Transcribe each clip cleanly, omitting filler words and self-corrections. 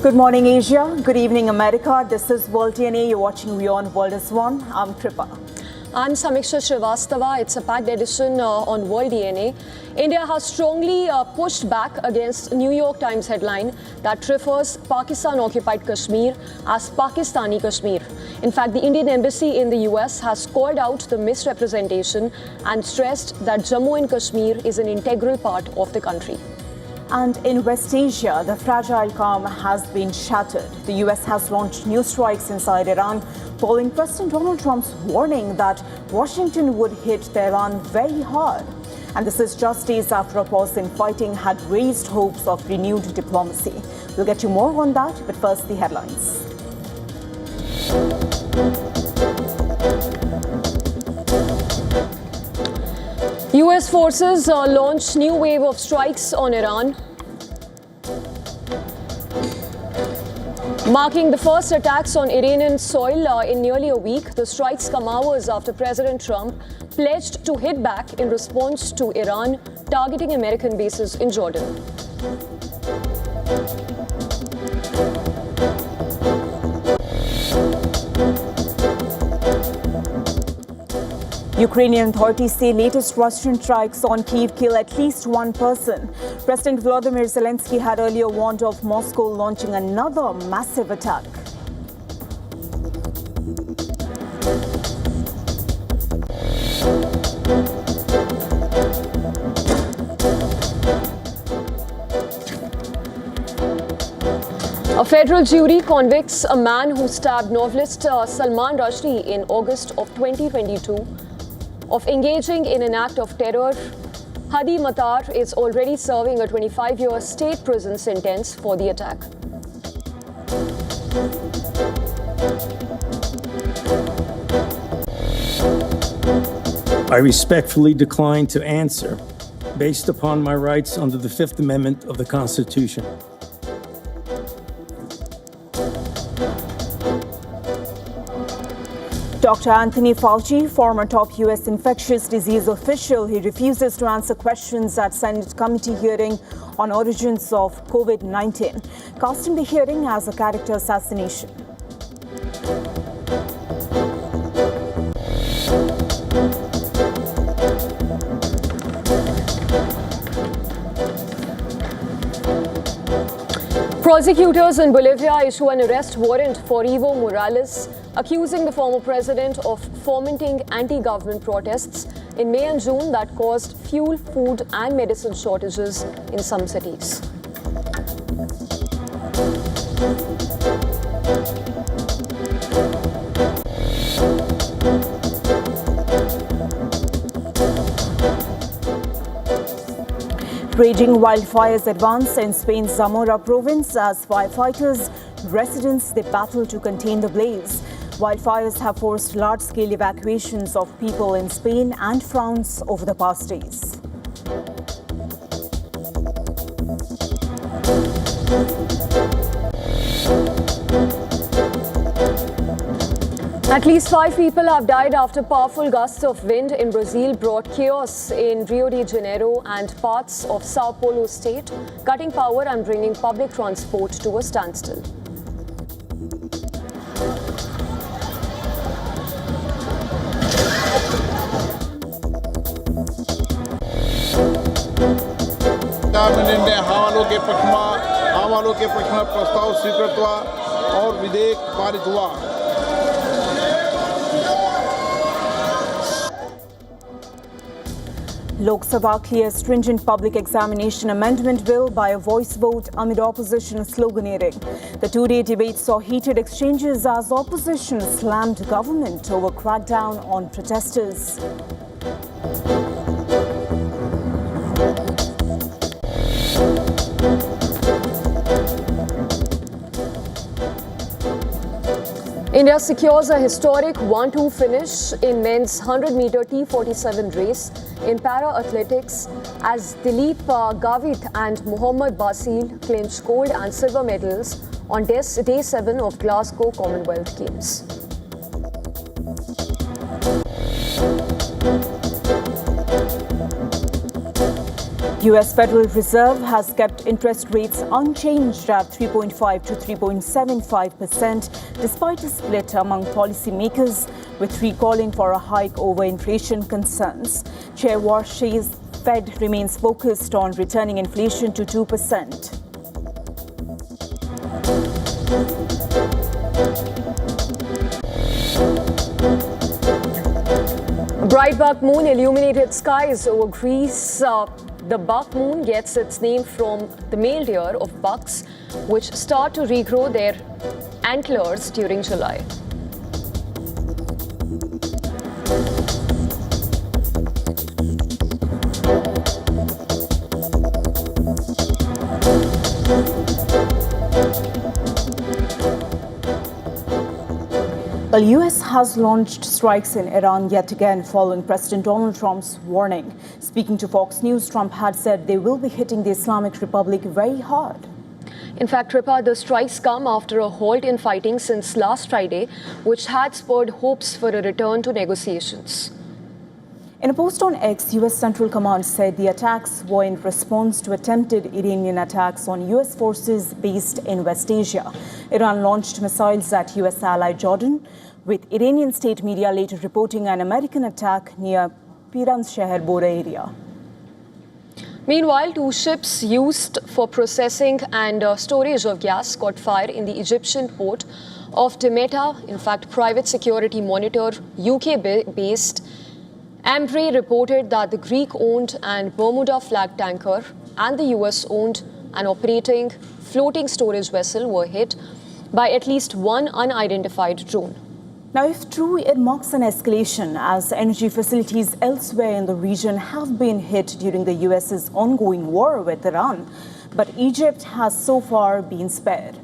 Good morning, Asia. Good evening, America. This is World DNA. You're watching WION The World is One. I'm Kripa. I'm Samiksha Srivastava. It's a packed edition on World DNA. India has strongly pushed back against New York Times headline that refers Pakistan-occupied Kashmir as Pakistani Kashmir. In fact, the Indian embassy in the US has called out the misrepresentation and stressed that Jammu and Kashmir is an integral part of the country. And in West Asia, the fragile calm has been shattered. The US has launched new strikes inside Iran, following President Donald Trump's warning that Washington would hit Tehran very hard. And this is just days after a pause in fighting had raised hopes of renewed diplomacy. We'll get you more on that, but first the headlines. US forces launched new wave of strikes on Iran, marking the first attacks on Iranian soil in nearly a week. The strikes come hours after President Trump pledged to hit back in response to Iran targeting American bases in Jordan. Ukrainian authorities say latest Russian strikes on Kyiv kill at least one person. President Volodymyr Zelensky had earlier warned of Moscow launching another massive attack. A federal jury convicts a man who stabbed novelist Salman Rushdie in August of 2022 of engaging in an act of terror. Hadi Matar is already serving a 25-year state prison sentence for the attack. I respectfully decline to answer based upon my rights under the Fifth Amendment of the Constitution. Dr. Anthony Fauci, former top U.S. infectious disease official, he refuses to answer questions at Senate committee hearing on origins of COVID-19, casting the hearing as a character assassination. Prosecutors in Bolivia issue an arrest warrant for Evo Morales, accusing the former president of fomenting anti-government protests in May and June that caused fuel, food and medicine shortages in some cities. Raging wildfires advance in Spain's Zamora province as firefighters, residents, they battle to contain the blaze. Wildfires have forced large-scale evacuations of people in Spain and France over the past days. At least 5 people have died after powerful gusts of wind in Brazil brought chaos in Rio de Janeiro and parts of Sao Paulo state, cutting power and bringing public transport to a standstill. हवालों के पक्ष में प्रस्ताव स्वीकृत हुआ और विधेयक पारित हुआ। Lok Sabha clears stringent public examination amendment bill by a voice vote amid opposition sloganeering. The two-day debate saw heated exchanges as opposition slammed government over crackdown on protesters. India secures a historic 1-2 finish in men's 100-meter T47 race in para-athletics as Dileep Gavit and Mohammad Basil clinched gold and silver medals on day 7 of Glasgow Commonwealth Games. US Federal Reserve has kept interest rates unchanged at 3.5 to 3.75% despite a split among policymakers, with three calling for a hike over inflation concerns. Chair Walsh says Fed remains focused on returning inflation to 2%. A bright buck moon illuminated skies over Greece. The buck moon gets its name from the male deer of bucks, which start to regrow their antlers during July. The US has launched strikes in Iran yet again following President Donald Trump's warning. Speaking to Fox News, Trump had said they will be hitting the Islamic Republic very hard. In fact, Ripa, the strikes come after a halt in fighting since last Friday, which had spurred hopes for a return to negotiations. In a post on X, US Central Command said the attacks were in response to attempted Iranian attacks on US forces based in West Asia. Iran launched missiles at US ally Jordan, with Iranian state media later reporting an American attack near Piranshahar Bora area. Meanwhile, two ships used for processing and storage of gas caught fire in the Egyptian port of Damietta. In fact, private security monitor UK-based Ambre reported that the Greek-owned and Bermuda-flagged tanker and the US-owned and operating floating storage vessel were hit by at least one unidentified drone. Now, if true, it marks an escalation as energy facilities elsewhere in the region have been hit during the US's ongoing war with Iran. But Egypt has so far been spared.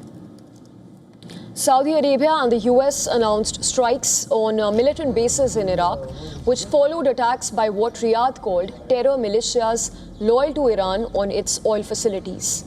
Saudi Arabia and the US announced strikes on militant bases in Iraq, which followed attacks by what Riyadh called terror militias loyal to Iran on its oil facilities.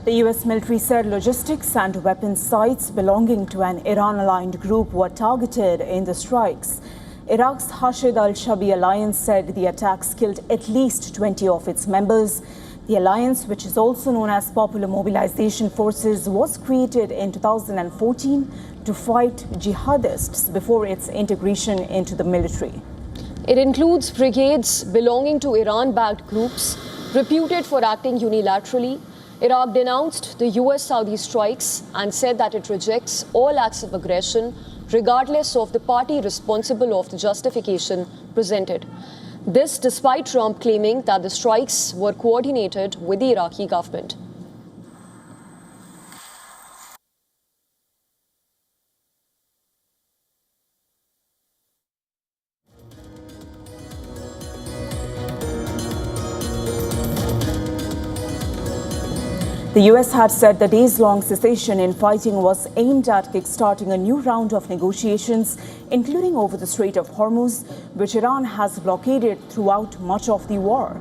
The US military said logistics and weapons sites belonging to an Iran-aligned group were targeted in the strikes. Iraq's Hashid al-Shabi alliance said the attacks killed at least 20 of its members. The alliance, which is also known as Popular Mobilization Forces, was created in 2014 to fight jihadists before its integration into the military. It includes brigades belonging to Iran-backed groups reputed for acting unilaterally. Iraq denounced the US-Saudi strikes and said that it rejects all acts of aggression, regardless of the party responsible of the justification presented. This despite Trump claiming that the strikes were coordinated with the Iraqi government. The US had said the days-long cessation in fighting was aimed at kickstarting a new round of negotiations, including over the Strait of Hormuz, which Iran has blockaded throughout much of the war.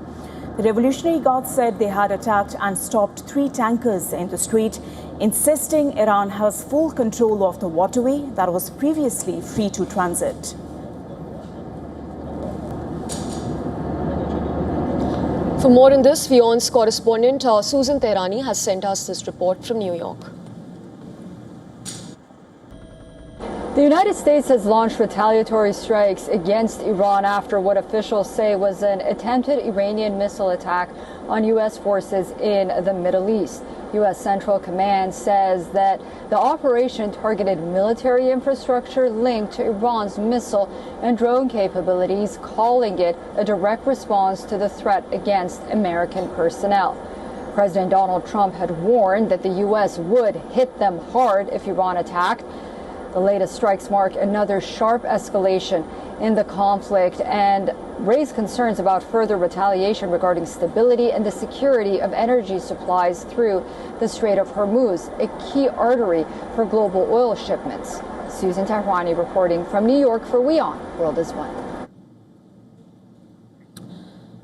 The Revolutionary Guard said they had attacked and stopped 3 tankers in the strait, insisting Iran has full control of the waterway that was previously free to transit. For more on this, WION's correspondent Susan Tehrani has sent us this report from New York. The United States has launched retaliatory strikes against Iran after what officials say was an attempted Iranian missile attack on U.S. forces in the Middle East. U.S. Central Command says that the operation targeted military infrastructure linked to Iran's missile and drone capabilities, calling it a direct response to the threat against American personnel. President Donald Trump had warned that the U.S. would hit them hard if Iran attacked. The latest strikes mark another sharp escalation in the conflict and raise concerns about further retaliation regarding stability and the security of energy supplies through the Strait of Hormuz, a key artery for global oil shipments. Susan Tehrani reporting from New York for WION World is One.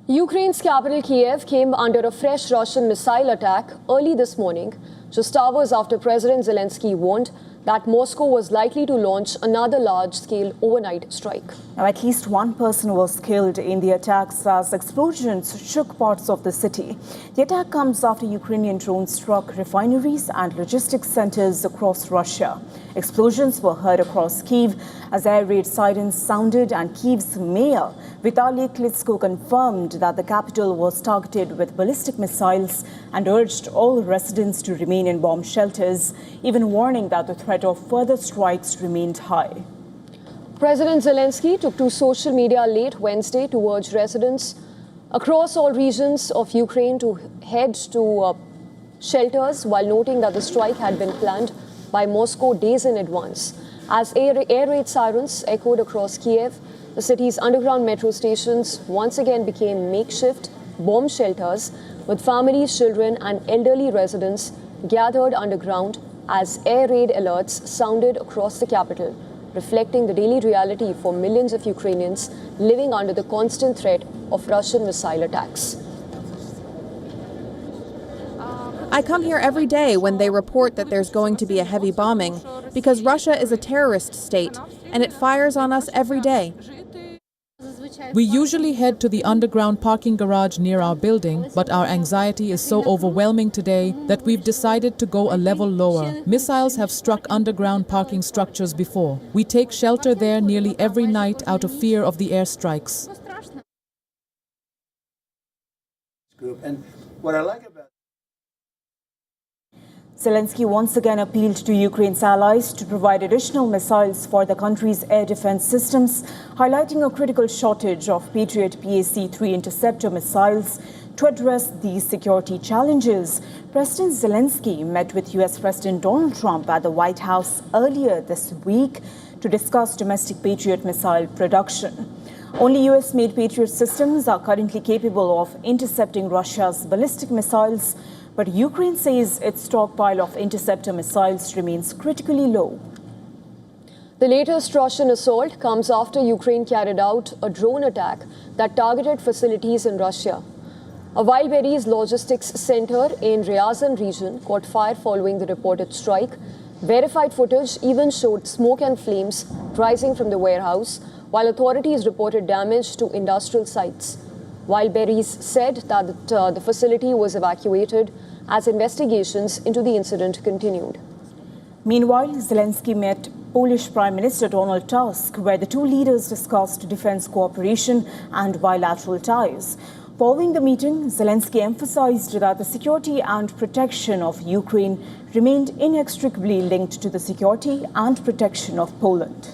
Ukraine's capital Kyiv came under a fresh Russian missile attack early this morning, just hours after President Zelensky warned that Moscow was likely to launch another large-scale overnight strike. Now, at least one person was killed in the attacks as explosions shook parts of the city. The attack comes after Ukrainian drones struck refineries and logistics centers across Russia. Explosions were heard across Kyiv as air raid sirens sounded, and Kyiv's mayor Vitaly Klitschko confirmed that the capital was targeted with ballistic missiles and urged all residents to remain in bomb shelters, even warning that the threat of further strikes remained high. President Zelensky took to social media late Wednesday to urge residents across all regions of Ukraine to head to shelters, while noting that the strike had been planned by Moscow days in advance. As air raid sirens echoed across Kyiv, the city's underground metro stations once again became makeshift bomb shelters, with families, children and elderly residents gathered underground as air raid alerts sounded across the capital, reflecting the daily reality for millions of Ukrainians living under the constant threat of Russian missile attacks. I come here every day when they report that there's going to be a heavy bombing, because Russia is a terrorist state and it fires on us every day. We usually head to the underground parking garage near our building, but our anxiety is so overwhelming today that we've decided to go a level lower. Missiles have struck underground parking structures before. We take shelter there nearly every night out of fear of the airstrikes. And what I like about Zelensky once again appealed to Ukraine's allies to provide additional missiles for the country's air defense systems, highlighting a critical shortage of Patriot PAC-3 interceptor missiles to address these security challenges. President Zelensky met with U.S. President Donald Trump at the White House earlier this week to discuss domestic Patriot missile production. Only U.S.-made Patriot systems are currently capable of intercepting Russia's ballistic missiles, but Ukraine says its stockpile of interceptor missiles remains critically low. The latest Russian assault comes after Ukraine carried out a drone attack that targeted facilities in Russia. A Wildberries logistics center in Ryazan region caught fire following the reported strike. Verified footage even showed smoke and flames rising from the warehouse, while authorities reported damage to industrial sites. Wildberries said that the facility was evacuated as investigations into the incident continued. Meanwhile, Zelensky met Polish Prime Minister Donald Tusk, where the two leaders discussed defense cooperation and bilateral ties. Following the meeting, Zelensky emphasized that the security and protection of Ukraine remained inextricably linked to the security and protection of Poland.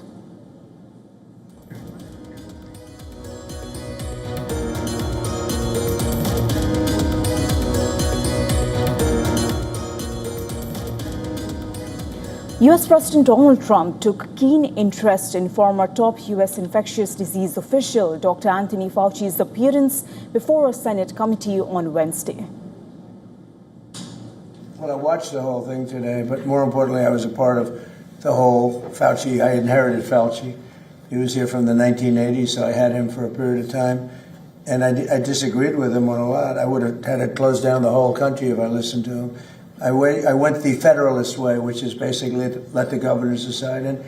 U.S. President Donald Trump took keen interest in former top U.S. infectious disease official Dr. Anthony Fauci's appearance before a Senate committee on Wednesday. Well, I watched the whole thing today, but more importantly, I was a part of the whole Fauci. I inherited Fauci. He was here from the 1980s, so I had him for a period of time. And I disagreed with him on a lot. I would have had to close down the whole country if I listened to him. I went the Federalist way, which is basically let the governors decide. And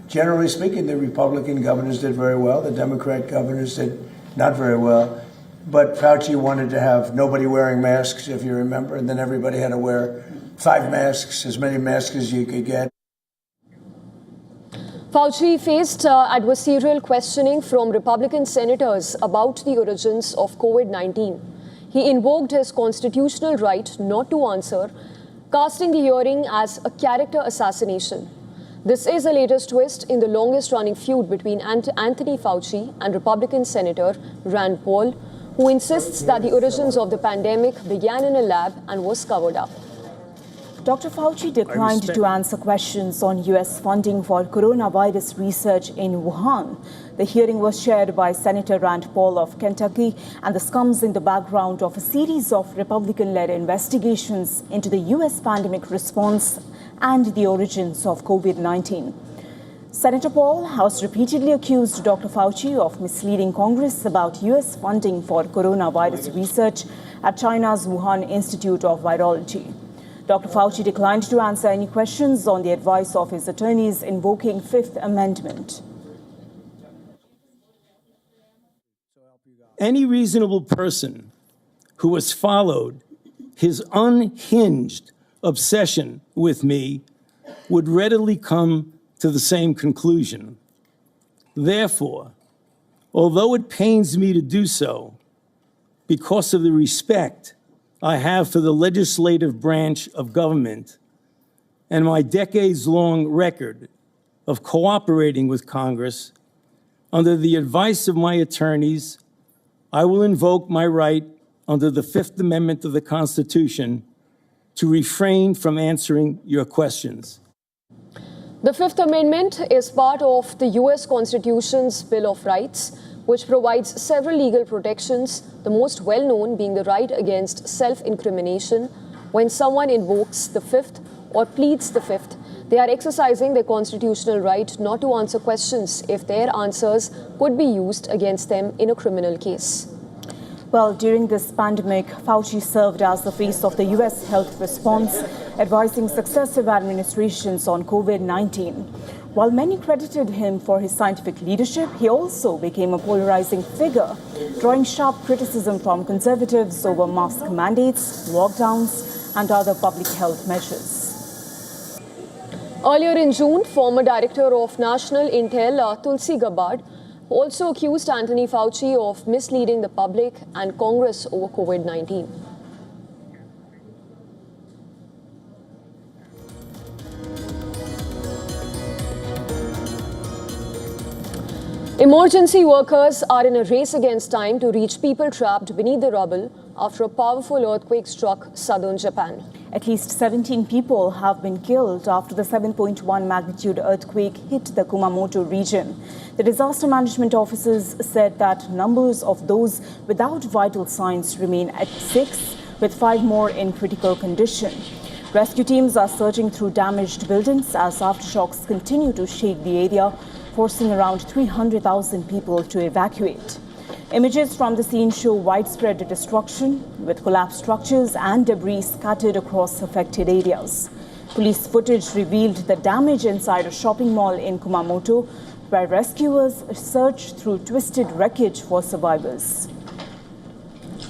generally speaking, the Republican governors did very well. The Democrat governors did not very well. But Fauci wanted to have nobody wearing masks, if you remember, and then everybody had to wear 5 masks, as many masks as you could get. Fauci faced adversarial questioning from Republican senators about the origins of COVID-19. He invoked his constitutional right not to answer, casting the hearing as a character assassination. This is the latest twist in the longest-running feud between Anthony Fauci and Republican Senator Rand Paul, who insists that the origins of the pandemic began in a lab and was covered up. Dr. Fauci declined to answer questions on U.S. funding for coronavirus research in Wuhan. The hearing was chaired by Senator Rand Paul of Kentucky, and this comes in the background of a series of Republican-led investigations into the U.S. pandemic response and the origins of COVID-19. Senator Paul has repeatedly accused Dr. Fauci of misleading Congress about U.S. funding for coronavirus research at China's Wuhan Institute of Virology. Dr. Fauci declined to answer any questions on the advice of his attorneys invoking Fifth Amendment. Any reasonable person who has followed his unhinged obsession with me would readily come to the same conclusion. Therefore, although it pains me to do so, because of the respect I have for the legislative branch of government and my decades-long record of cooperating with Congress, under the advice of my attorneys, I will invoke my right under the Fifth Amendment of the Constitution to refrain from answering your questions. The Fifth Amendment is part of the U.S. Constitution's Bill of Rights, which provides several legal protections, the most well-known being the right against self-incrimination. When someone invokes the Fifth or pleads the Fifth, they are exercising their constitutional right not to answer questions if their answers could be used against them in a criminal case. Well, during this pandemic, Fauci served as the face of the U.S. health response, advising successive administrations on COVID-19. While many credited him for his scientific leadership, he also became a polarizing figure, drawing sharp criticism from conservatives over mask mandates, lockdowns, and other public health measures. Earlier in June, former director of National Intel, Tulsi Gabbard, also accused Anthony Fauci of misleading the public and Congress over COVID-19. Emergency workers are in a race against time to reach people trapped beneath the rubble after a powerful earthquake struck southern Japan. At least 17 people have been killed after the 7.1 magnitude earthquake hit the Kumamoto region. The disaster management officers said that numbers of those without vital signs remain at 6, with 5 more in critical condition. Rescue teams are searching through damaged buildings as aftershocks continue to shake the area, forcing around 300,000 people to evacuate. Images from the scene show widespread destruction, with collapsed structures and debris scattered across affected areas. Police footage revealed the damage inside a shopping mall in Kumamoto, where rescuers searched through twisted wreckage for survivors.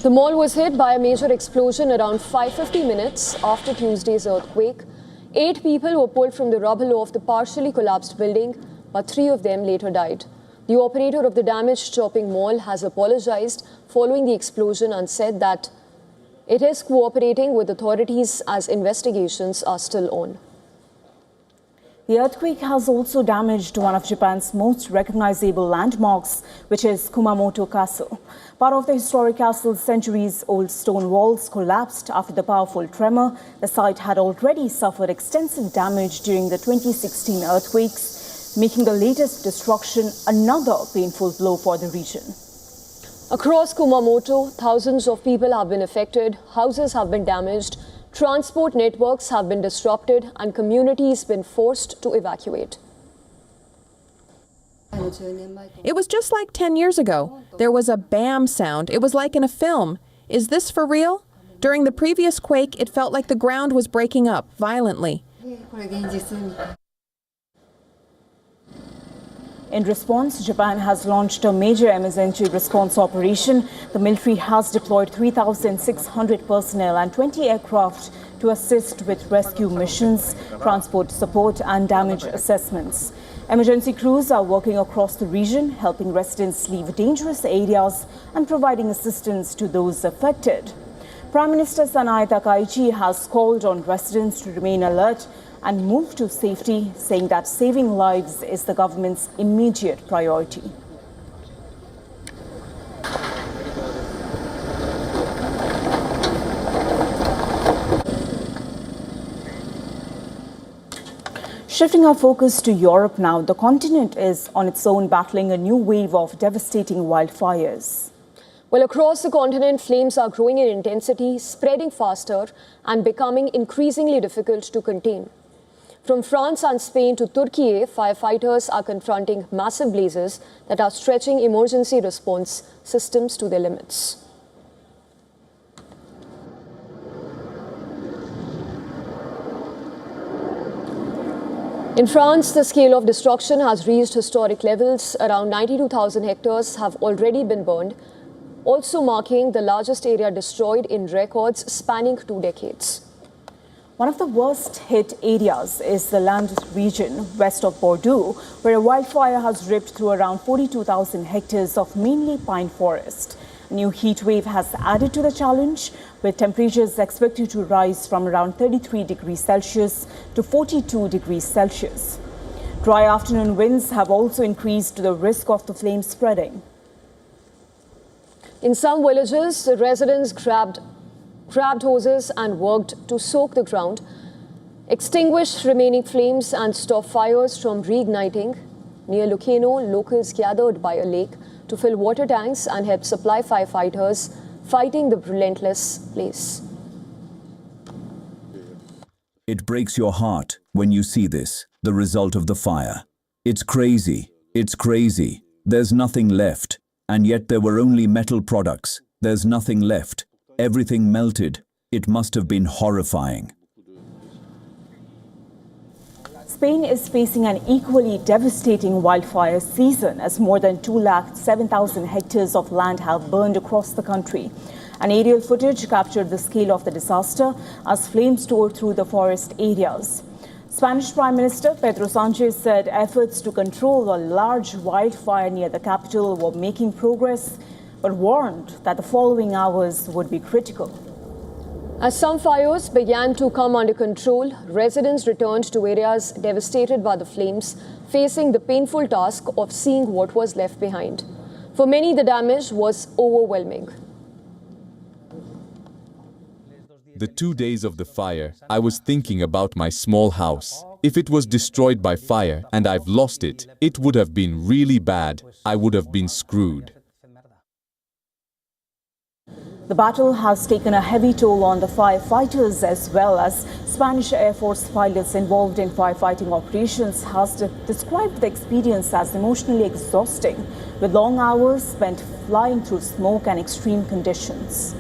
The mall was hit by a major explosion around 5:50 minutes after Tuesday's earthquake. 8 people were pulled from the rubble of the partially collapsed building, but 3 of them later died. The operator of the damaged shopping mall has apologized following the explosion and said that it is cooperating with authorities as investigations are still on. The earthquake has also damaged one of Japan's most recognizable landmarks, which is Kumamoto Castle. Part of the historic castle's centuries-old stone walls collapsed after the powerful tremor. The site had already suffered extensive damage during the 2016 earthquakes, making the latest destruction another painful blow for the region. Across Kumamoto, thousands of people have been affected, houses have been damaged, transport networks have been disrupted, and communities been forced to evacuate. It was just like 10 years ago. There was a bam sound. It was like in a film. Is this for real? During the previous quake, it felt like the ground was breaking up violently. In response, Japan has launched a major emergency response operation. The military has deployed 3,600 personnel and 20 aircraft to assist with rescue missions, transport support, and damage assessments. Emergency crews are working across the region, helping residents leave dangerous areas and providing assistance to those affected. Prime Minister Sanae Takaichi has called on residents to remain alert and move to safety, saying that saving lives is the government's immediate priority. Shifting our focus to Europe now, the continent is on its own battling a new wave of devastating wildfires. Well, across the continent, flames are growing in intensity, spreading faster, and becoming increasingly difficult to contain. From France and Spain to Turkey, firefighters are confronting massive blazes that are stretching emergency response systems to their limits. In France, the scale of destruction has reached historic levels. Around 92,000 hectares have already been burned, also marking the largest area destroyed in records spanning 2 decades. One of the worst hit areas is the Landes region west of Bordeaux, where a wildfire has ripped through around 42,000 hectares of mainly pine forest. A new heat wave has added to the challenge, with temperatures expected to rise from around 33 degrees Celsius to 42 degrees Celsius. Dry afternoon winds have also increased the risk of the flames spreading. In some villages, residents grabbed hoses and worked to soak the ground, extinguish remaining flames and stop fires from reigniting. Near Luceno, locals gathered by a lake to fill water tanks and help supply firefighters fighting the relentless blaze. It breaks your heart when you see this, the result of the fire. It's crazy. It's crazy. There's nothing left. And yet there were only metal products. There's nothing left. Everything melted. It must have been horrifying. Spain is facing an equally devastating wildfire season as more than 207,000 hectares of land have burned across the country. An aerial footage captured the scale of the disaster as flames tore through the forest areas. Spanish Prime Minister Pedro Sánchez said efforts to control a large wildfire near the capital were making progress, but warned that the following hours would be critical. As some fires began to come under control, residents returned to areas devastated by the flames, facing the painful task of seeing what was left behind. For many, the damage was overwhelming. The 2 days of the fire, I was thinking about my small house. If it was destroyed by fire and I've lost it, it would have been really bad. I would have been screwed. The battle has taken a heavy toll on the firefighters as well as Spanish Air Force pilots involved in firefighting operations has described the experience as emotionally exhausting, with long hours spent flying through smoke and extreme conditions.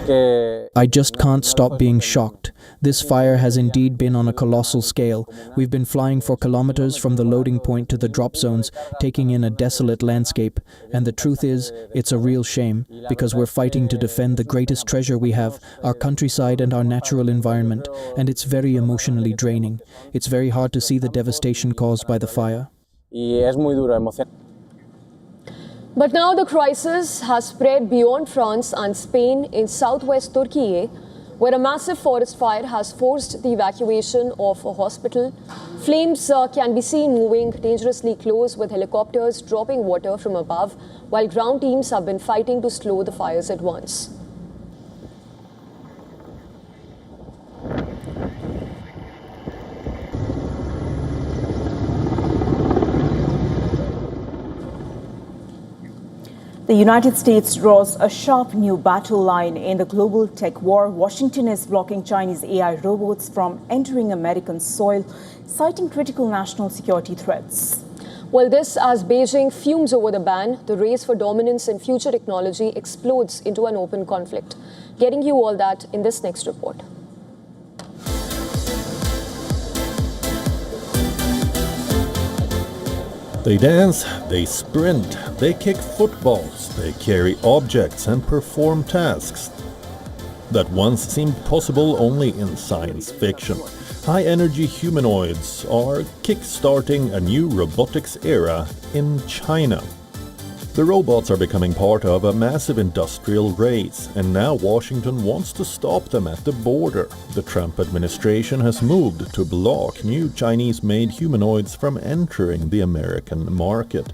I just can't stop being shocked. This fire has indeed been on a colossal scale. We've been flying for kilometers from the loading point to the drop zones, taking in a desolate landscape. And the truth is, it's a real shame, because we're fighting to defend the greatest treasure we have, our countryside and our natural environment, and it's very emotionally draining. It's very hard to see the devastation caused by the fire. But now the crisis has spread beyond France and Spain in southwest Turkey, where a massive forest fire has forced the evacuation of a hospital. Flames can be seen moving dangerously close, with helicopters dropping water from above, while ground teams have been fighting to slow the fires at once. The United States draws a sharp new battle line in the global tech war. Washington is blocking Chinese AI robots from entering American soil, citing critical national security threats. Well, this as Beijing fumes over the ban, the race for dominance in future technology explodes into an open conflict. Getting you all that in this next report. They dance, they sprint, they kick footballs, they carry objects and perform tasks that once seemed possible only in science fiction. High-energy humanoids are kick-starting a new robotics era in China. The robots are becoming part of a massive industrial race, and now Washington wants to stop them at the border. The Trump administration has moved to block new Chinese-made humanoids from entering the American market.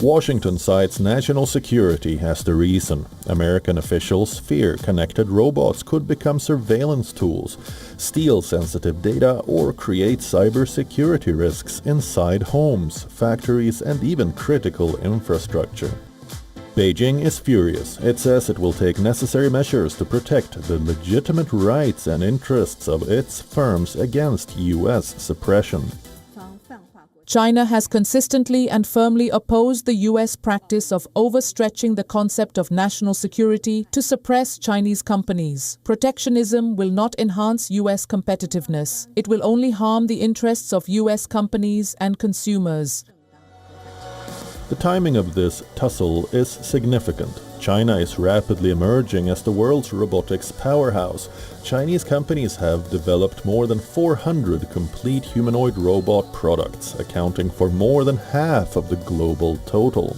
Washington cites national security as the reason. American officials fear connected robots could become surveillance tools, steal sensitive data, or create cybersecurity risks inside homes, factories, and even critical infrastructure. Beijing is furious. It says it will take necessary measures to protect the legitimate rights and interests of its firms against US suppression. China has consistently and firmly opposed the US practice of overstretching the concept of national security to suppress Chinese companies. Protectionism will not enhance US competitiveness. It will only harm the interests of US companies and consumers. The timing of this tussle is significant. China is rapidly emerging as the world's robotics powerhouse. Chinese companies have developed more than 400 complete humanoid robot products, accounting for more than half of the global total.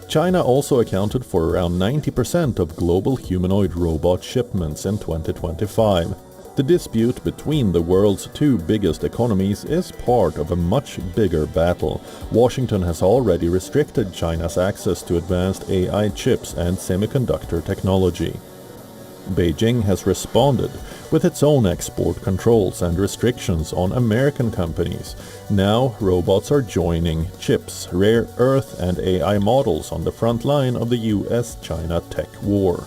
China also accounted for around 90% of global humanoid robot shipments in 2025. The dispute between the world's two biggest economies is part of a much bigger battle. Washington has already restricted China's access to advanced AI chips and semiconductor technology. Beijing has responded with its own export controls and restrictions on American companies. Now robots are joining chips, rare earth and AI models on the front line of the US-China tech war.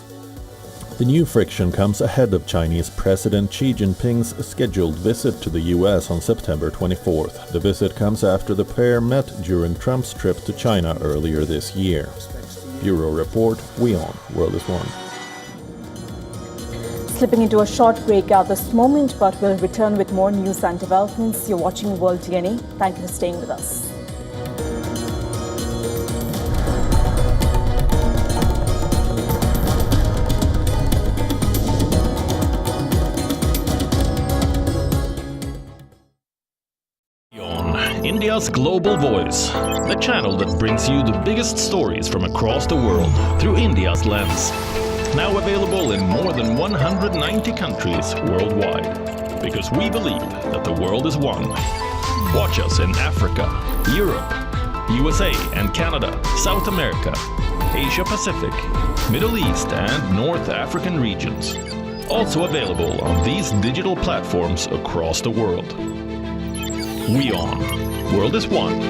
The new friction comes ahead of Chinese President Xi Jinping's scheduled visit to the US on September 24th. The visit comes after the pair met during Trump's trip to China earlier this year. Bureau Report, WION, World is One. Slipping into a short break at this moment, but we'll return with more news and developments. You're watching World DNA. Thank you for staying with us. India's global voice, the channel that brings you the biggest stories from across the world through India's lens. Now available in more than 190 countries worldwide. Because we believe that the world is one. Watch us in Africa, Europe, USA and Canada, South America, Asia Pacific, Middle East and North African regions. Also available on these digital platforms across the world. WION. World is One.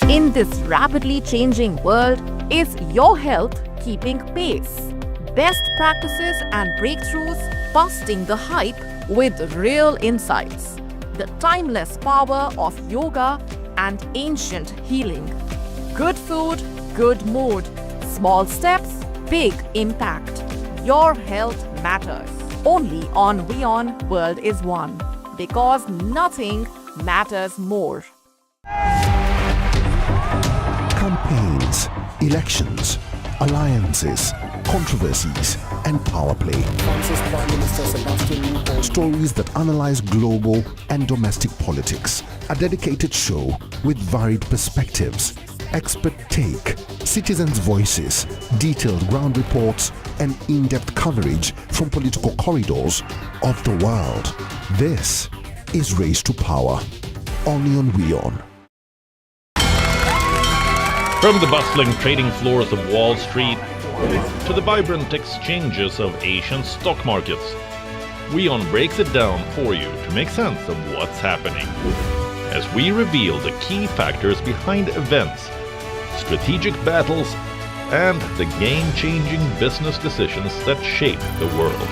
In this rapidly changing world, is your health keeping pace? Best practices and breakthroughs busting the hype with real insights. The timeless power of yoga and ancient healing. Good food, good mood. Small steps, big impact. Your health matters. Only on WION World is One. Because nothing matters more. Campaigns, elections, alliances, controversies, and power play. Stories that analyze global and domestic politics. A dedicated show with varied perspectives, expert take, citizens' voices, detailed ground reports, and in-depth coverage from political corridors of the world. This is Race to Power, only on WION. From the bustling trading floors of Wall Street to the vibrant exchanges of Asian stock markets, WION breaks it down for you to make sense of what's happening. As we reveal the key factors behind events, strategic battles, and the game-changing business decisions that shape the world.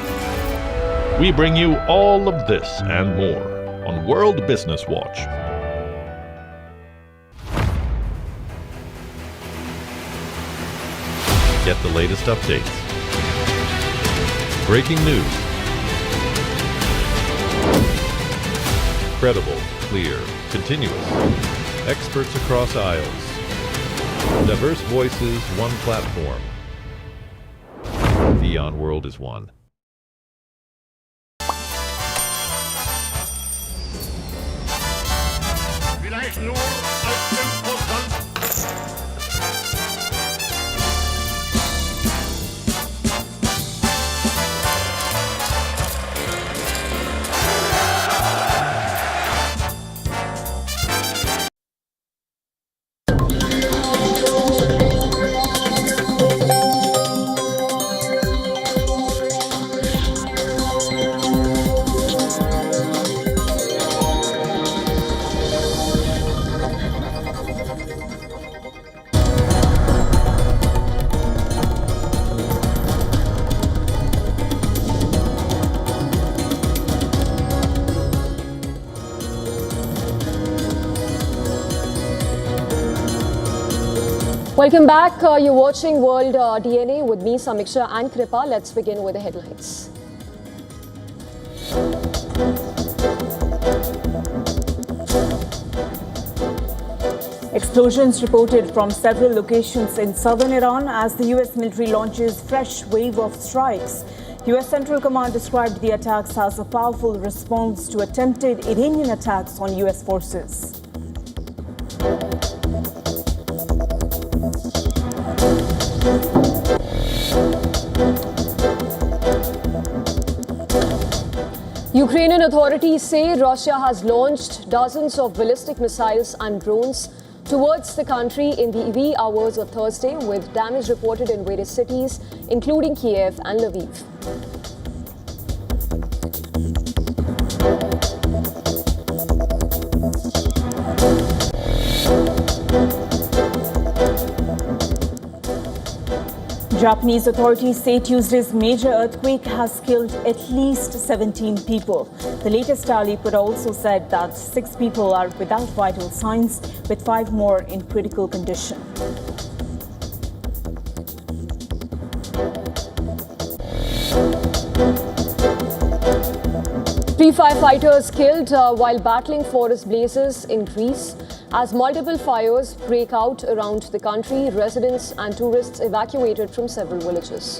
We bring you all of this and more on World Business Watch. Get the latest updates. Breaking news. Credible, clear, continuous. Experts across aisles. Diverse voices, one platform. WION World is One. Welcome back. You're watching World DNA with me, Samiksha and Kripa. Let's begin with the headlines. Explosions reported from several locations in southern Iran as the US military launches fresh wave of strikes. US Central Command described the attacks as a powerful response to attempted Iranian attacks on US forces. Ukrainian authorities say Russia has launched dozens of ballistic missiles and drones towards the country in the wee hours of Thursday, with damage reported in various cities, including Kyiv and Lviv. Japanese authorities say Tuesday's major earthquake has killed at least 17 people. The latest tally also said that 6 people are without vital signs, with 5 more in critical condition. Three firefighters killed while battling forest blazes in Greece. As multiple fires break out around the country, residents and tourists evacuated from several villages.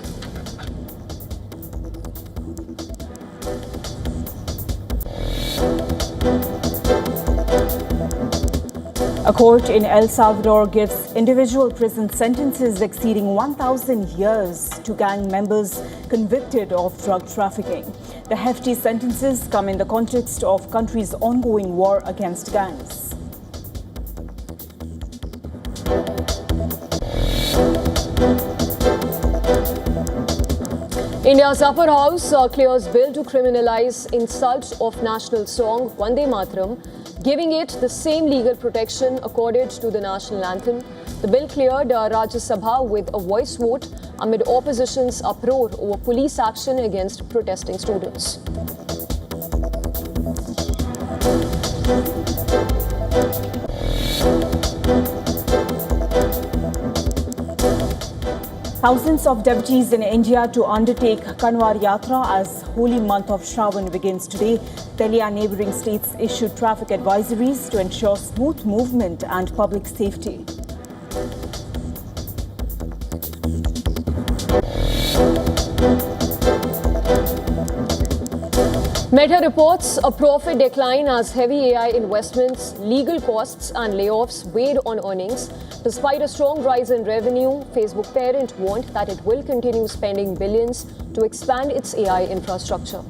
A court in El Salvador gives individual prison sentences exceeding 1,000 years to gang members convicted of drug trafficking. The hefty sentences come in the context of country's ongoing war against gangs. India's upper house clears bill to criminalize insult of national song Vande Mataram, giving it the same legal protection accorded to the national anthem. The bill cleared Rajya Sabha with a voice vote amid opposition's uproar over police action against protesting students. Thousands of devotees in India to undertake Kanwar Yatra as holy month of Shravan begins today. Delhi and neighbouring states issued traffic advisories to ensure smooth movement and public safety. Meta reports a profit decline as heavy AI investments, legal costs and layoffs weighed on earnings. Despite a strong rise in revenue, Facebook parent warned that it will continue spending billions to expand its AI infrastructure.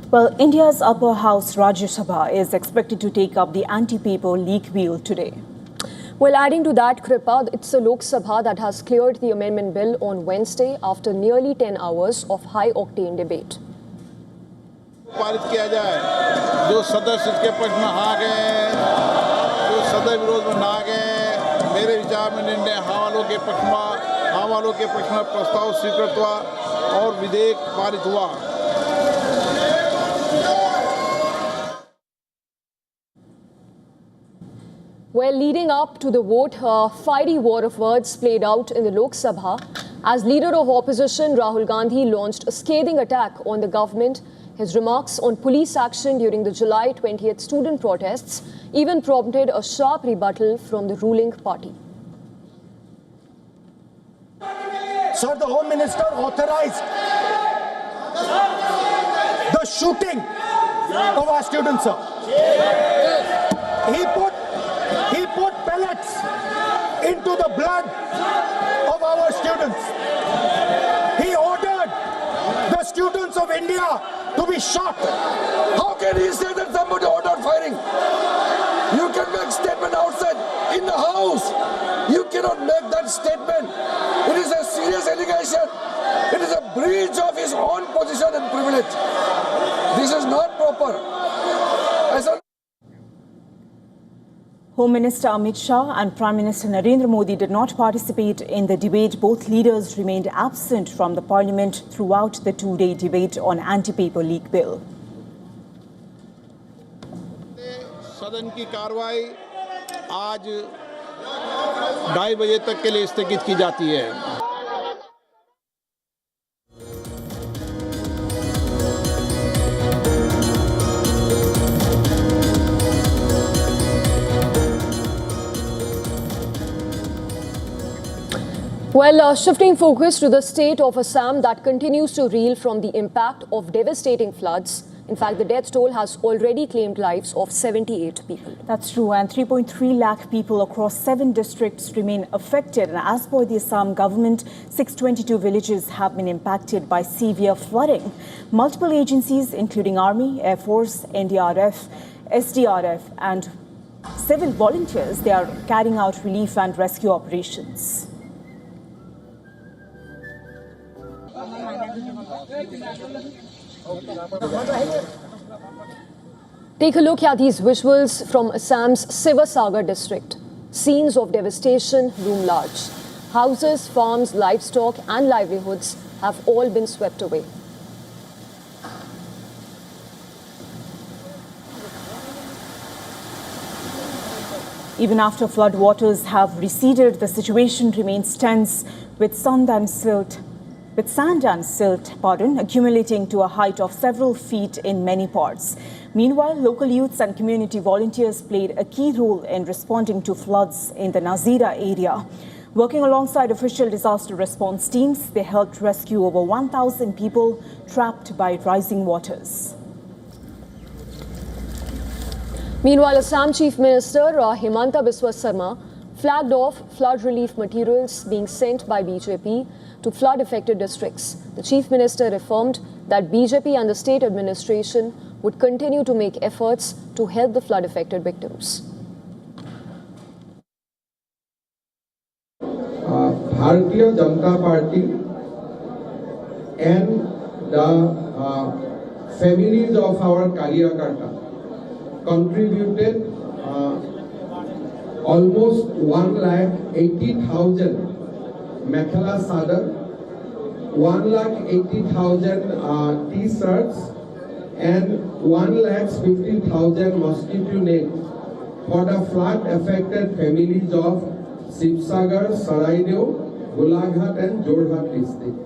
Well, India's upper house Rajya Sabha is expected to take up the anti-paper leak wheel today. Well, adding to that, Kripa, it's the Lok Sabha that has cleared the amendment bill on Wednesday after nearly 10 hours of high-octane debate. पारित किया जाए, जो सदस्य इसके पक्ष में हाँ गए, जो सदस्य विरोध में ना गए, मेरे विचार में निर्णय हाँ वालों के पक्ष में प्रस्ताव स्वीकृत हुआ और विधेयक पारित हुआ. Well, leading up to the vote, a fiery war of words played out in the Lok Sabha as leader of opposition Rahul Gandhi launched a scathing attack on the government. His remarks on police action during the July 20th student protests even prompted a sharp rebuttal from the ruling party. Sir, the Home Minister authorized the shooting of our students, sir. He put pellets into the blood of our students. He ordered the students of India to be shot. How can he say that somebody ordered firing? You can make statement outside in the house. You cannot make that statement. It is a serious allegation. It is a breach of his own position and privilege. This is not proper. Home Minister Amit Shah and Prime Minister Narendra Modi did not participate in the debate. Both leaders remained absent from the parliament throughout the two-day debate on anti-paper leak bill. सदन की कार्रवाई आज 2:30 बजे तक के लिए स्थगित की जाती है. Well, shifting focus to the state of Assam that continues to reel from the impact of devastating floods. In fact, the death toll has already claimed lives of 78 people. That's true, and 3.3 lakh people across 7 districts remain affected. And as per the Assam government, 622 villages have been impacted by severe flooding. Multiple agencies, including Army, Air Force, NDRF, SDRF, and civil volunteers, they are carrying out relief and rescue operations. Take a look at these visuals from Assam's Sivasagar district. Scenes of devastation loom large. Houses, farms, livestock and livelihoods have all been swept away. Even after flood waters have receded, the situation remains tense with sand and silt accumulating to a height of several feet in many parts. Meanwhile, local youths and community volunteers played a key role in responding to floods in the Nazira area. Working alongside official disaster response teams, they helped rescue over 1,000 people trapped by rising waters. Meanwhile, Assam Chief Minister Himanta Biswa Sarma flagged off flood relief materials being sent by BJP to flood-affected districts. The Chief Minister affirmed that BJP and the state administration would continue to make efforts to help the flood-affected victims. Bharatiya Janata Party and the families of our Karyakarta contributed almost 1,80,000 Mekhela Sadar, 1,80,000 T-shirts and 1,50,000 mosquito nets for the flood-affected families of Sibsagar, Saraideo, Golaghat and Jorhat districts.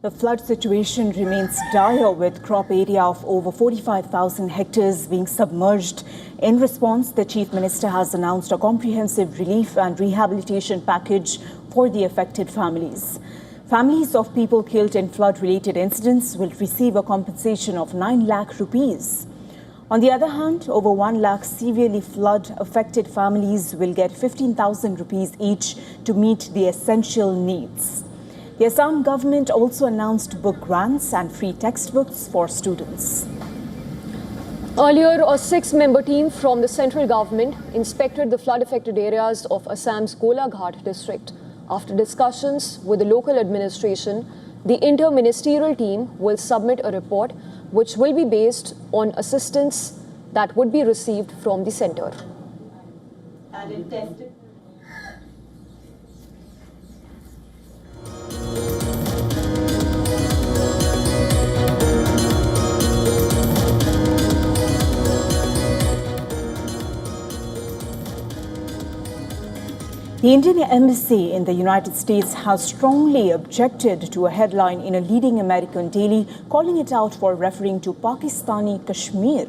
The flood situation remains dire with crop area of over 45,000 hectares being submerged. In response, the Chief Minister has announced a comprehensive relief and rehabilitation package for the affected families. Families of people killed in flood-related incidents will receive a compensation of 9 lakh rupees. On the other hand, over 1 lakh severely flood-affected families will get 15,000 rupees each to meet the essential needs. The Assam government also announced book grants and free textbooks for students. Earlier, a 6-member team from the central government inspected the flood-affected areas of Assam's Golaghat district. After discussions with the local administration, the inter-ministerial team will submit a report which will be based on assistance that would be received from the centre. The Indian Embassy in the United States has strongly objected to a headline in a leading American daily, calling it out for referring to Pakistani Kashmir.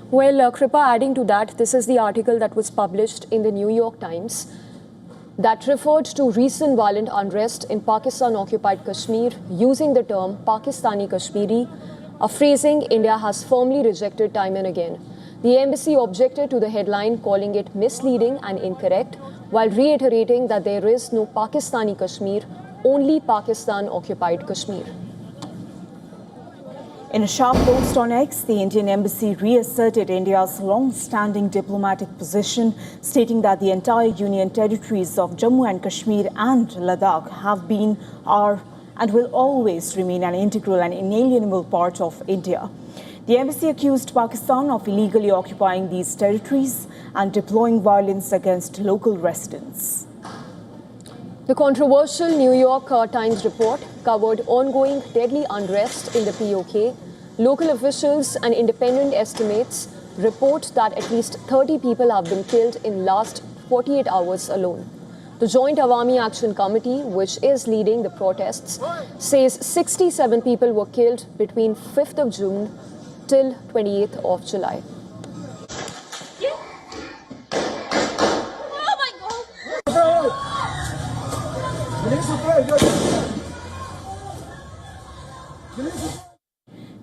Well, Kripa, adding to that, this is the article that was published in the New York Times that referred to recent violent unrest in Pakistan-occupied Kashmir using the term Pakistani Kashmiri, a phrasing India has firmly rejected time and again. The embassy objected to the headline, calling it misleading and incorrect, while reiterating that there is no Pakistani Kashmir, only Pakistan-occupied Kashmir. In a sharp post on X, the Indian Embassy reasserted India's long-standing diplomatic position, stating that the entire union territories of Jammu and Kashmir and Ladakh have been, are, and will always remain an integral and inalienable part of India. The embassy accused Pakistan of illegally occupying these territories and deploying violence against local residents. The controversial New York Times report covered ongoing deadly unrest in the POK. Local officials and independent estimates report that at least 30 people have been killed in last 48 hours alone. The Joint Awami Action Committee, which is leading the protests, says 67 people were killed between 5th of June till 28th of July.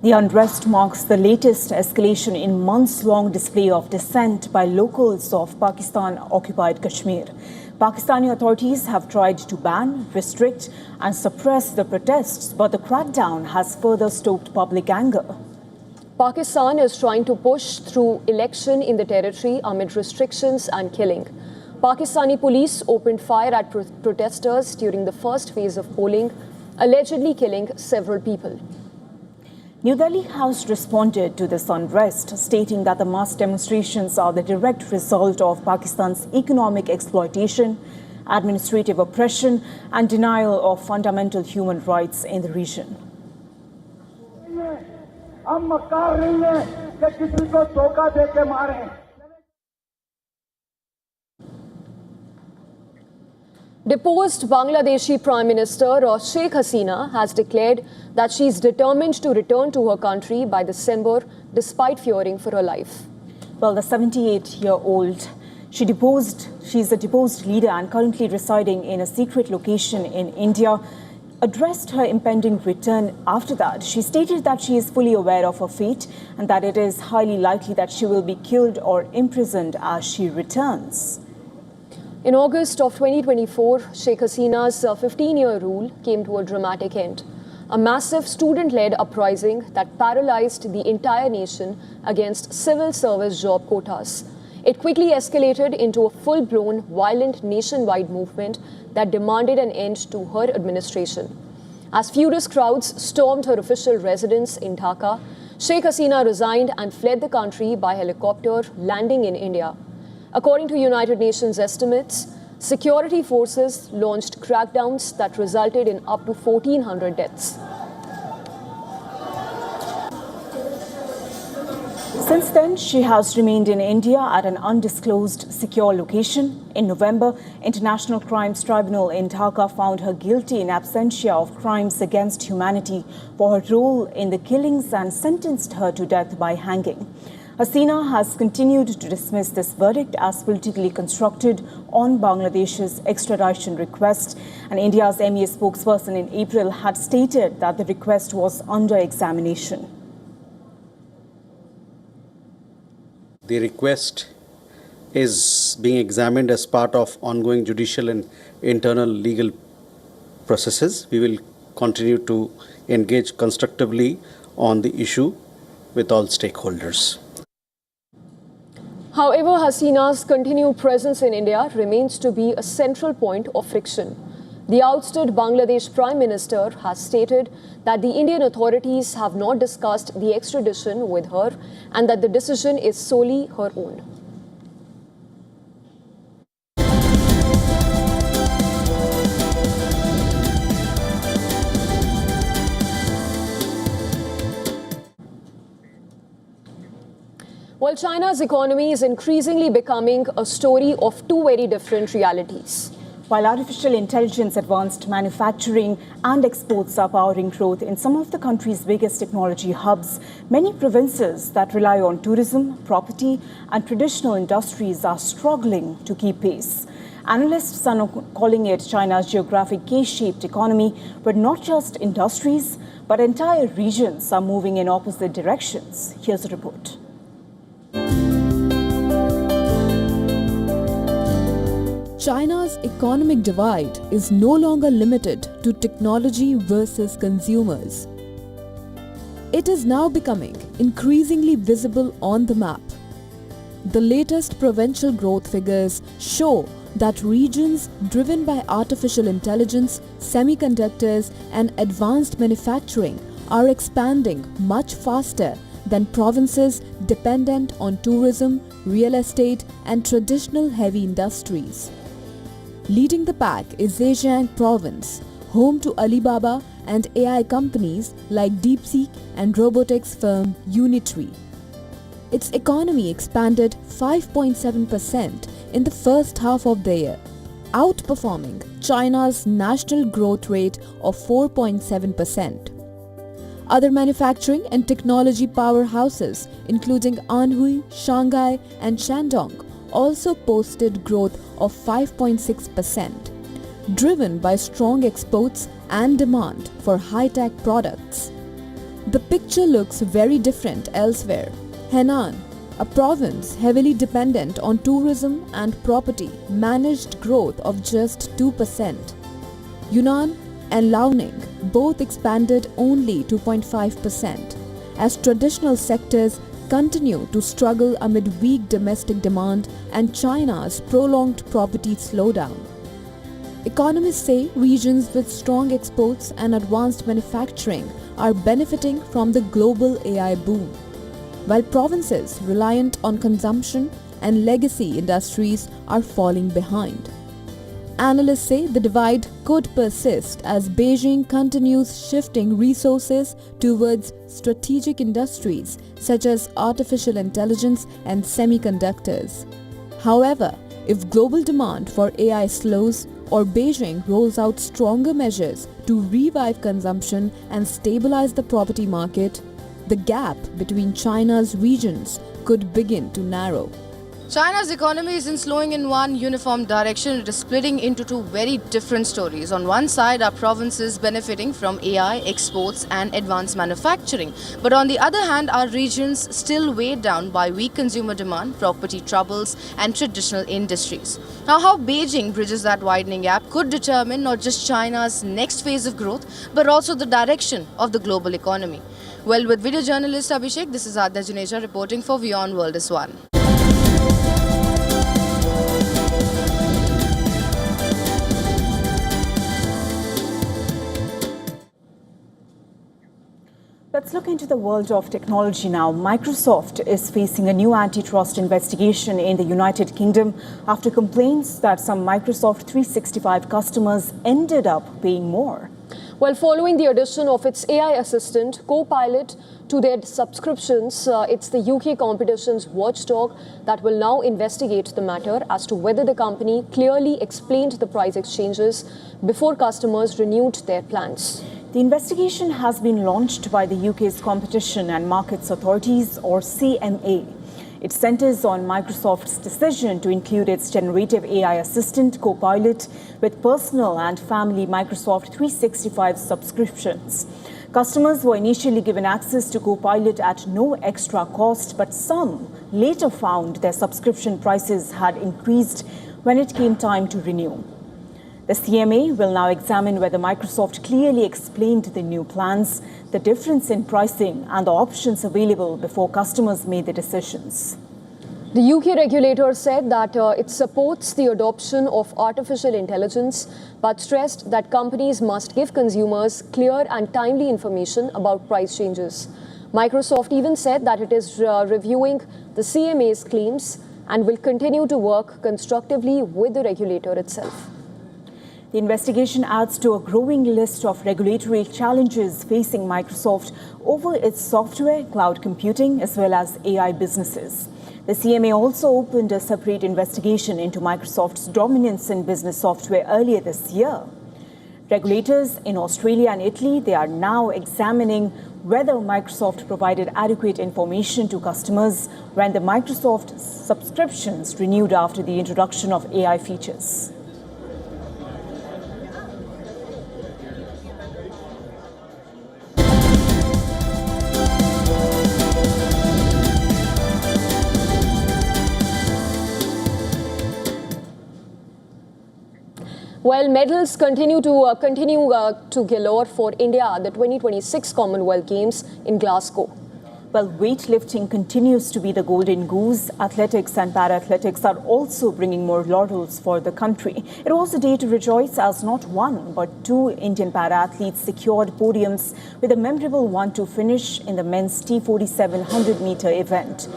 The unrest marks the latest escalation in months-long display of dissent by locals of Pakistan-occupied Kashmir. Pakistani authorities have tried to ban, restrict and suppress the protests, but the crackdown has further stoked public anger. Pakistan is trying to push through election in the territory amid restrictions and killing. Pakistani police opened fire at protesters during the first phase of polling, allegedly killing several people. New Delhi House responded to this unrest, stating that the mass demonstrations are the direct result of Pakistan's economic exploitation, administrative oppression and denial of fundamental human rights in the region. Deposed Bangladeshi Prime Minister Sheikh Hasina has declared that she is determined to return to her country by December despite fearing for her life. Well, the 78-year-old, she's a deposed leader and currently residing in a secret location in India, addressed her impending return after that. She stated that she is fully aware of her fate and that it is highly likely that she will be killed or imprisoned as she returns. In August of 2024, Sheikh Hasina's 15-year rule came to a dramatic end. A massive student-led uprising that paralyzed the entire nation against civil service job quotas. It quickly escalated into a full-blown, violent nationwide movement that demanded an end to her administration. As furious crowds stormed her official residence in Dhaka, Sheikh Hasina resigned and fled the country by helicopter, landing in India. According to United Nations estimates, security forces launched crackdowns that resulted in up to 1,400 deaths. Since then, she has remained in India at an undisclosed secure location. In November, International Crimes Tribunal in Dhaka found her guilty in absentia of crimes against humanity for her role in the killings and sentenced her to death by hanging. Hasina has continued to dismiss this verdict as politically constructed on Bangladesh's extradition request. And India's MEA spokesperson in April had stated that the request was under examination. The request is being examined as part of ongoing judicial and internal legal processes. We will continue to engage constructively on the issue with all stakeholders. However, Hasina's continued presence in India remains to be a central point of friction. The ousted Bangladesh Prime Minister has stated that the Indian authorities have not discussed the extradition with her and that the decision is solely her own. While China's economy is increasingly becoming a story of two very different realities. While artificial intelligence, advanced manufacturing and exports are powering growth in some of the country's biggest technology hubs, many provinces that rely on tourism, property and traditional industries are struggling to keep pace. Analysts are calling it China's geographic K-shaped economy, where not just industries, but entire regions are moving in opposite directions. Here's a report. China's economic divide is no longer limited to technology versus consumers. It is now becoming increasingly visible on the map. The latest provincial growth figures show that regions driven by artificial intelligence, semiconductors, and advanced manufacturing are expanding much faster than provinces dependent on tourism, real estate, and traditional heavy industries. Leading the pack is Zhejiang province, home to Alibaba and AI companies like DeepSeek and robotics firm Unitree. Its economy expanded 5.7% in the first half of the year, outperforming China's national growth rate of 4.7%. Other manufacturing and technology powerhouses, including Anhui, Shanghai, and Shandong, also posted growth of 5.6%, driven by strong exports and demand for high-tech products. The picture looks very different elsewhere. Henan, a province heavily dependent on tourism and property, managed growth of just 2%. Yunnan and Liaoning both expanded only 2.5%, as traditional sectors continue to struggle amid weak domestic demand and China's prolonged property slowdown. Economists say regions with strong exports and advanced manufacturing are benefiting from the global AI boom, while provinces reliant on consumption and legacy industries are falling behind. Analysts say the divide could persist as Beijing continues shifting resources towards strategic industries such as artificial intelligence and semiconductors. However, if global demand for AI slows or Beijing rolls out stronger measures to revive consumption and stabilize the property market, the gap between China's regions could begin to narrow. China's economy isn't slowing in one uniform direction, it is splitting into two very different stories. On one side are provinces benefiting from AI, exports and advanced manufacturing. But on the other hand are regions still weighed down by weak consumer demand, property troubles and traditional industries. Now how Beijing bridges that widening gap could determine not just China's next phase of growth, but also the direction of the global economy. Well, with video journalist Abhishek, this is Adya Juneja reporting for WION World is One. Let's look into the world of technology now. Microsoft is facing a new antitrust investigation in the United Kingdom after complaints that some Microsoft 365 customers ended up paying more. Well, following the addition of its AI assistant, Copilot, to their subscriptions, it's the UK competition's watchdog that will now investigate the matter as to whether the company clearly explained the price exchanges before customers renewed their plans. The investigation has been launched by the UK's Competition and Markets Authorities, or CMA. It centers on Microsoft's decision to include its generative AI assistant, Copilot, with personal and family Microsoft 365 subscriptions. Customers were initially given access to Copilot at no extra cost, but some later found their subscription prices had increased when it came time to renew. The CMA will now examine whether Microsoft clearly explained the new plans, the difference in pricing, and the options available before customers made the decisions. The UK regulator said that it supports the adoption of artificial intelligence, but stressed that companies must give consumers clear and timely information about price changes. Microsoft even said that it is reviewing the CMA's claims and will continue to work constructively with the regulator itself. The investigation adds to a growing list of regulatory challenges facing Microsoft over its software, cloud computing, as well as AI businesses. The CMA also opened a separate investigation into Microsoft's dominance in business software earlier this year. Regulators in Australia and Italy, they are now examining whether Microsoft provided adequate information to customers when the Microsoft subscriptions renewed after the introduction of AI features. While medals continue to galore for India at the 2026 Commonwealth Games in Glasgow. While weightlifting continues to be the golden goose, athletics and para-athletics are also bringing more laurels for the country. It was a day to rejoice as not one but two Indian para-athletes secured podiums with a memorable 1-2 finish in the men's T47 100-meter event.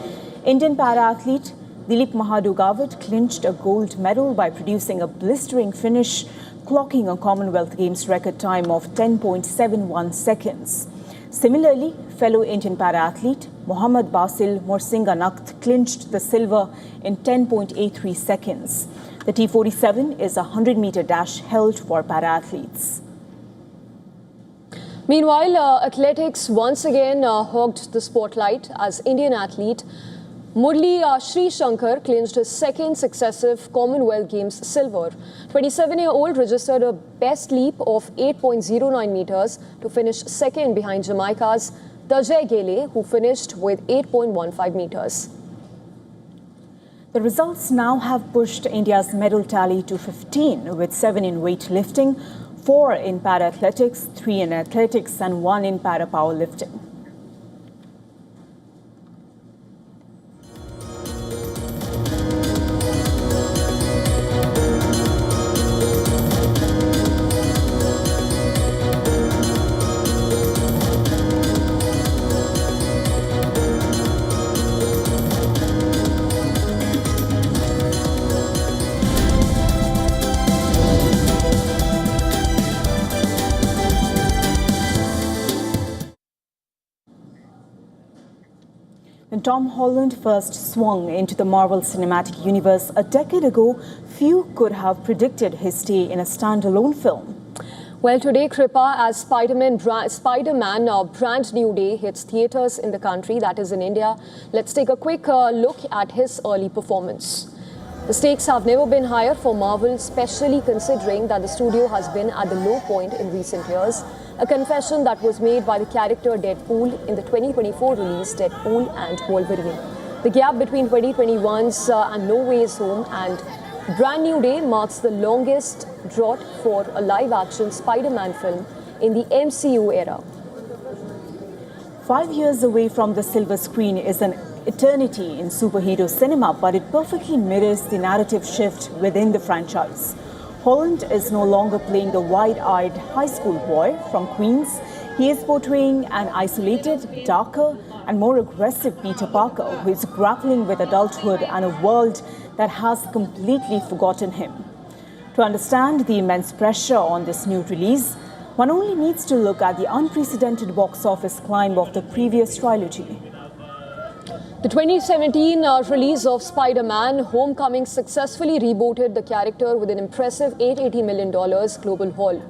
Indian para-athlete Dilip Mahadugawat clinched a gold medal by producing a blistering finish, clocking a Commonwealth Games record time of 10.71 seconds. Similarly, fellow Indian para-athlete Mohammad Basil Morsinganakht clinched the silver in 10.83 seconds. The T47 is a 100-meter dash held for para-athletes. Meanwhile, athletics once again hogged the spotlight as Indian athlete Murli Sri Shankar clinched his second successive Commonwealth Games silver. 27-year-old registered a best leap of 8.09 meters to finish second behind Jamaica's Tajay Gele, who finished with 8.15 meters. The results now have pushed India's medal tally to 15, with 7 in weightlifting, 4 in para-athletics, 3 in athletics and 1 in para-powerlifting. When Tom Holland first swung into the Marvel Cinematic Universe a decade ago, few could have predicted his stay in a standalone film. Well, today, Kripa, as Spider-Man Brand New Day hits theatres in the country, that is in India, let's take a quick look at his early performance. The stakes have never been higher for Marvel, especially considering that the studio has been at the low point in recent years. A confession that was made by the character Deadpool in the 2024 release Deadpool and Wolverine. The gap between 2021's and No Way Home and Brand New Day marks the longest drought for a live-action Spider-Man film in the MCU era. 5 years away from the silver screen is an eternity in superhero cinema, but it perfectly mirrors the narrative shift within the franchise. Holland is no longer playing the wide-eyed high school boy from Queens. He is portraying an isolated, darker and more aggressive Peter Parker who is grappling with adulthood and a world that has completely forgotten him. To understand the immense pressure on this new release, one only needs to look at the unprecedented box office climb of the previous trilogy. The 2017 release of Spider-Man Homecoming successfully rebooted the character with an impressive $880 million global haul.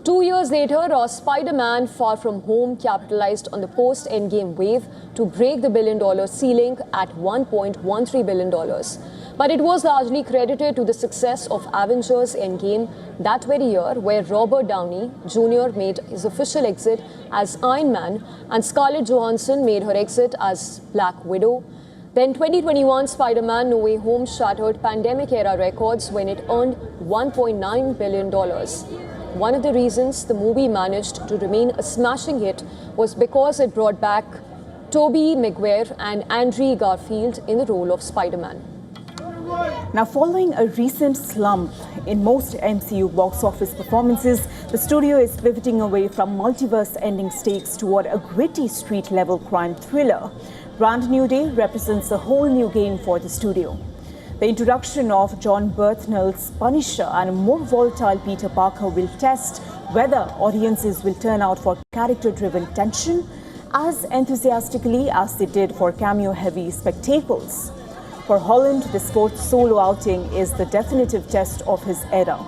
2 years later, Spider-Man Far From Home capitalized on the post-Endgame wave to break the billion-dollar ceiling at $1.13 billion. But it was largely credited to the success of Avengers Endgame that very year, where Robert Downey Jr. made his official exit as Iron Man and Scarlett Johansson made her exit as Black Widow. Then 2021 Spider-Man No Way Home shattered pandemic-era records when it earned $1.9 billion. One of the reasons the movie managed to remain a smashing hit was because it brought back Tobey Maguire and Andrew Garfield in the role of Spider-Man. Now, following a recent slump in most MCU box office performances, the studio is pivoting away from multiverse-ending stakes toward a gritty street-level crime thriller. Brand New Day represents a whole new game for the studio. The introduction of John Berthnell's Punisher and a more volatile Peter Parker will test whether audiences will turn out for character-driven tension as enthusiastically as they did for cameo-heavy spectacles. For Holland, this fourth solo outing is the definitive test of his era.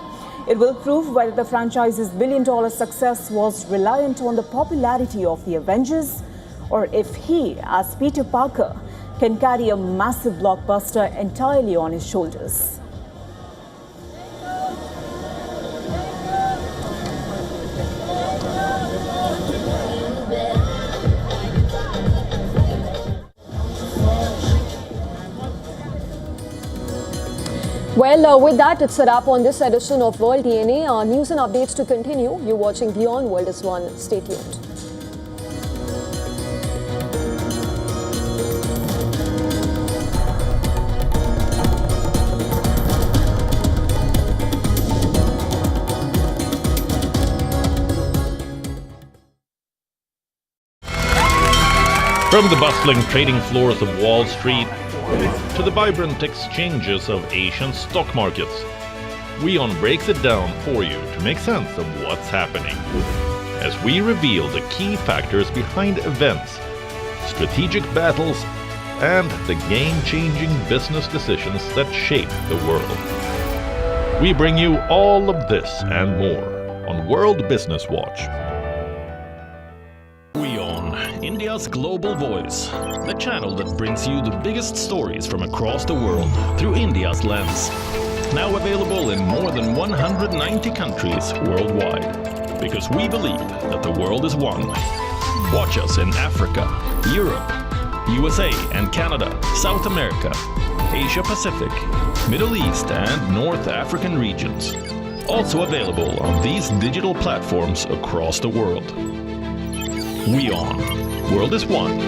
It will prove whether the franchise's billion-dollar success was reliant on the popularity of the Avengers, or if he, as Peter Parker, can carry a massive blockbuster entirely on his shoulders. Well, with that, it's a wrap on this edition of World DNA. Our news and updates to continue. You're watching WION World is One. Stay tuned. From the bustling trading floors of Wall Street to the vibrant exchanges of Asian stock markets, WION breaks it down for you to make sense of what's happening, as we reveal the key factors behind events, strategic battles, and the game-changing business decisions that shape the world. We bring you all of this and more on World Business Watch. WION, India's global voice, the channel that brings you the biggest stories from across the world through India's lens. Now available in more than 190 countries worldwide. Because we believe that the world is one. Watch us in Africa, Europe, USA and Canada, South America, Asia Pacific, Middle East and North African regions. Also available on these digital platforms across the world. WION. World is one.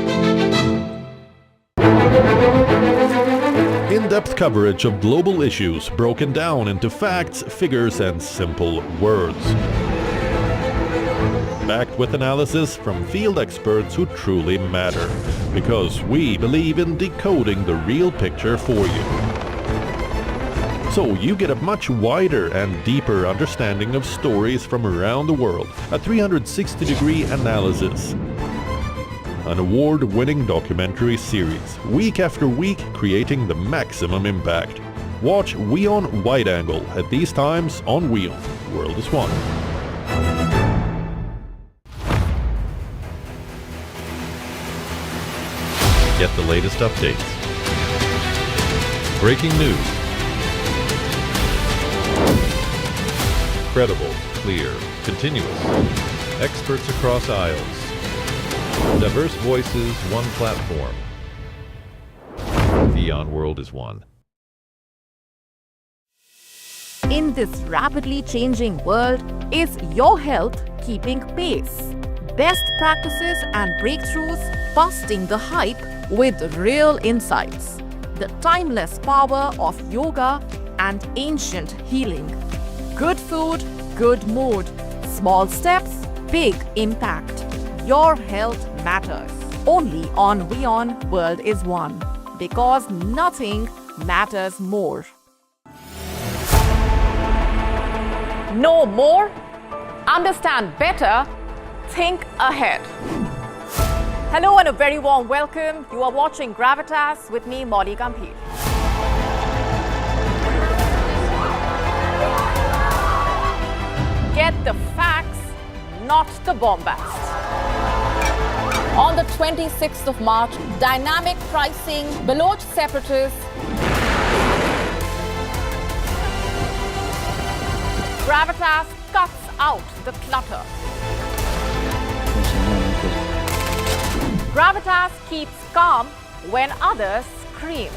In-depth coverage of global issues broken down into facts, figures, and simple words. Backed with analysis from field experts who truly matter, because we believe in decoding the real picture for you. So you get a much wider and deeper understanding of stories from around the world, a 360-degree analysis. An award-winning documentary series, week after week creating the maximum impact. Watch WION Wide Angle at these times on WION. World is one. Get the latest updates. Breaking news. Credible, clear, continuous. Experts across aisles. Diverse voices, one platform. WION World is one. In this rapidly changing world, is your health keeping pace? Best practices and breakthroughs busting the hype with real insights. The timeless power of yoga and ancient healing. Good food, good mood. Small steps, big impact. Your health matters. Only on WION World is One. Because nothing matters more. Know more? Understand better? Think ahead. Hello and a very warm welcome. You are watching Gravitas with me, Molly Gambhir. Get the facts, not the bombast. On the 26th of March, dynamic pricing, Baloch separatists, Gravitas cuts out the clutter. Gravitas keeps calm when others scream.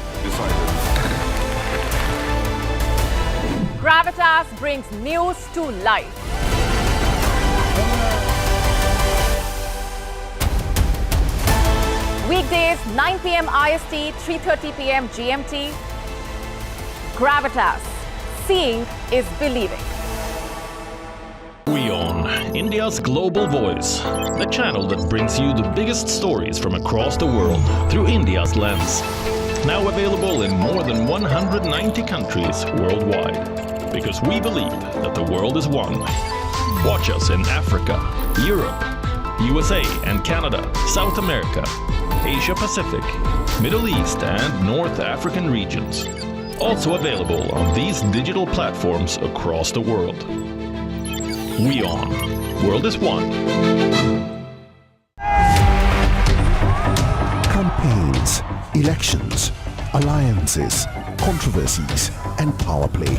Gravitas brings news to life. Weekdays 9 p.m. IST, 3:30 p.m. GMT. Gravitas. Seeing is believing. WION, India's global voice, the channel that brings you the biggest stories from across the world through India's lens. Now available in more than 190 countries worldwide. Because we believe that the world is one. Watch us in Africa, Europe, USA and Canada, South America, Asia Pacific, Middle East and North African regions. Also available on these digital platforms across the world. WION. World is one. Campaigns, elections, alliances, controversies, and power play.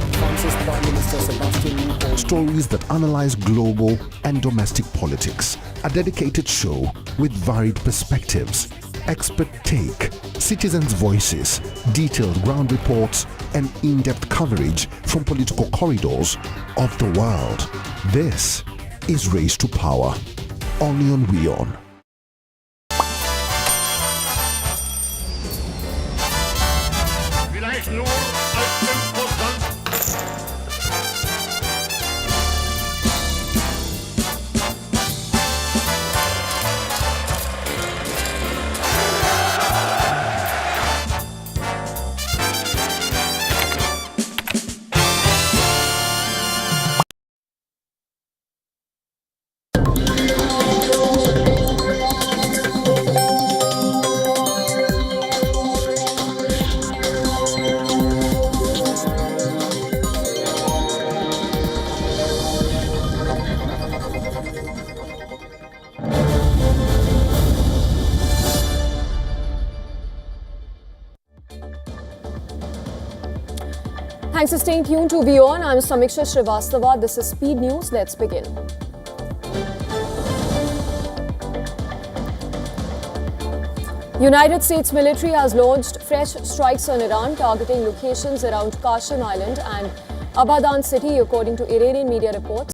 Stories that analyze global and domestic politics. A dedicated show with varied perspectives, expert take, citizens' voices, detailed ground reports, and in-depth coverage from political corridors of the world. This is Race to Power, only on WION. Thanks for staying tuned to WION. I'm Samiksha Srivastava. This is Speed News. Let's begin. United States military has launched fresh strikes on Iran, targeting locations around Qasem Island and Abadan city, according to Iranian media reports.